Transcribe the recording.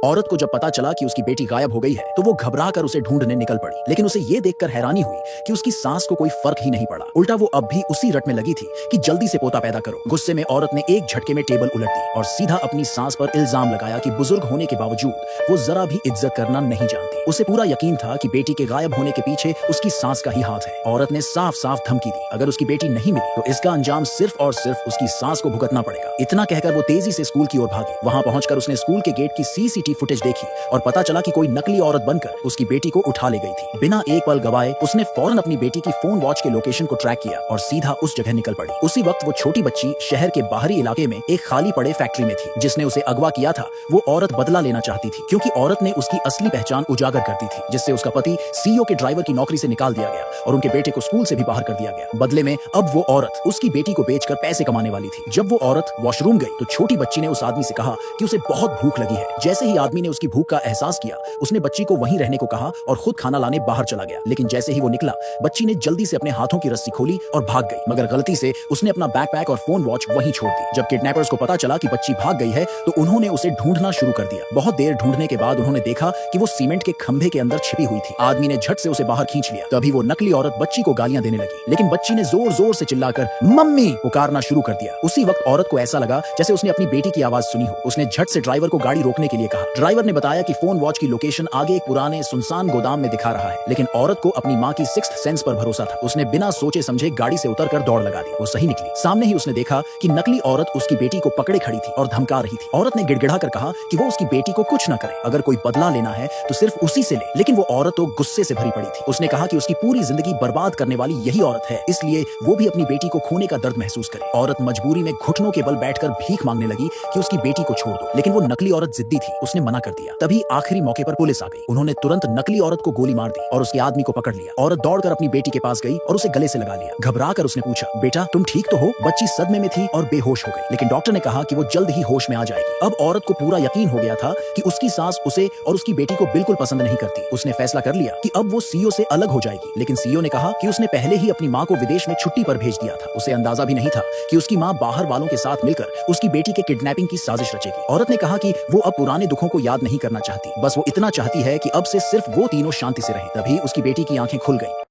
औरत को जब पता चला कि उसकी बेटी गायब हो गई है तो वो घबरा कर उसे ढूंढने निकल पड़ी, लेकिन उसे ये देखकर हैरानी हुई कि उसकी सास को कोई फर्क ही नहीं पड़ा। उल्टा वो अब भी उसी रट में लगी थी कि जल्दी से पोता पैदा करो। गुस्से में औरत ने एक झटके में टेबल उलट दी और सीधा अपनी सास पर इल्जाम लगाया कि बुजुर्ग होने के बावजूद वो जरा भी इज्जत करना नहीं जानती। उसे पूरा यकीन था कि बेटी के गायब होने के पीछे उसकी सास का ही हाथ है। औरत ने साफ साफ धमकी दी, अगर उसकी बेटी नहीं मिली तो इसका अंजाम सिर्फ और सिर्फ उसकी सास को भुगतना पड़ेगा। इतना कहकर वो तेजी से स्कूल की ओर भागी। वहां पहुंचकर उसने स्कूल के गेट की सीसीटीवी फुटेज देखी और पता चला कि कोई नकली औरत बनकर उसकी बेटी को उठा ले गई थी। बिना एक पल गवाए उसने फौरन अपनी बेटी की फोन वॉच के लोकेशन को ट्रैक किया और सीधा उस जगह निकल पड़ी। उसी वक्त वो छोटी बच्ची शहर के बाहरी इलाके में एक खाली पड़े फैक्ट्री में थी। जिसने उसे अगवा किया था वो औरत बदला लेना चाहती थी, क्योंकि औरत ने उसकी असली पहचान उजागर कर दी थी, जिससे उसका पति सीईओ के ड्राइवर की नौकरी से निकाल दिया गया और उनके बेटे को स्कूल से भी बाहर कर दिया गया। बदले में अब वो औरत उसकी बेटी को बेचकर पैसे कमाने वाली थी। जब वो औरत वॉशरूम गई तो छोटी बच्ची ने उस आदमी से कहा कि उसे बहुत भूख लगी है। जैसे ही आदमी ने उसकी भूख का एहसास किया उसने बच्ची को वहीं रहने को कहा और खुद खाना लाने बाहर चला गया। लेकिन जैसे ही वो निकला बच्ची ने जल्दी से अपने हाथों की रस्सी खोली और भाग गई, मगर गलती से उसने अपना बैकपैक और फोन वॉच वहीं छोड़ दी। जब किडनैपर्स को पता चला कि बच्ची भाग गई है तो उन्होंने उसे ढूंढना शुरू कर दिया। बहुत देर ढूंढने के बाद उन्होंने देखा कि वो सीमेंट के खंभे के अंदर छिपी हुई थी। आदमी ने झट से उसे बाहर खींच लिया। तभी वो नकली औरत बच्ची को गालियां देने लगी, लेकिन बच्ची ने जोर जोर से चिल्लाकर मम्मी पुकारना शुरू कर दिया। उसी वक्त औरत को ऐसा लगा जैसे उसने अपनी बेटी की आवाज सुनी हो। उसने झट से ड्राइवर को गाड़ी रोकने के लिए कहा। ड्राइवर ने बताया कि फोन वॉच की लोकेशन आगे एक पुराने सुनसान गोदाम में दिखा रहा है, लेकिन औरत को अपनी माँ की सिक्स्थ सेंस पर भरोसा था। उसने बिना सोचे समझे गाड़ी से उतरकर दौड़ लगा दी। वो सही निकली। सामने ही उसने देखा कि नकली औरत उसकी बेटी को पकड़े खड़ी थी और धमका रही थी। औरत ने गिड़गिड़ाकर कहा कि वो उसकी बेटी को कुछ न करे, अगर कोई बदला लेना है तो सिर्फ उसी से ले। लेकिन वो औरत तो गुस्से से भरी पड़ी थी। उसने कहा कि उसकी पूरी जिंदगी बर्बाद करने वाली यही औरत है, इसलिए वो भी अपनी बेटी को खोने का दर्द महसूस करे। औरत मजबूरी में घुटनों के बल बैठकर भीख मांगने लगी कि उसकी बेटी को छोड़ दो, लेकिन वो नकली औरत जिद्दी थी। उसने मना कर दिया। तभी आखिरी मौके पर पुलिस आ गई। उन्होंने तुरंत नकली औरत को गोली मार दी और उसके आदमी को पकड़ लिया। औरत दौड़कर अपनी बेटी के पास गई और उसे गले से लगा लिया। घबराकर उसने पूछा, बेटा तुम ठीक तो हो? बच्ची सदमे में थी और बेहोश हो गई, लेकिन डॉक्टर ने कहा कि वो जल्द ही होश में आ जाएगी। अब औरत को पूरा यकीन हो गया था कि उसकी सास उसे और उसकी बेटी को बिल्कुल पसंद नहीं करती। उसने फैसला कर लिया कि अब वो सीईओ से अलग हो जाएगी, लेकिन सीईओ ने कहा कि उसने पहले ही अपनी माँ को विदेश में छुट्टी पर भेज दिया था। उसे अंदाजा भी नहीं था कि उसकी माँ बाहर वालों के साथ मिलकर उसकी बेटी के किडनैपिंग की साजिश रचेगी। औरत ने कहा कि वो अब पुराने दुखों को याद नहीं करना चाहती, बस वो इतना चाहती है कि अब से सिर्फ वो तीनों शांति से रहें। तभी उसकी बेटी की आंखें खुल गईं।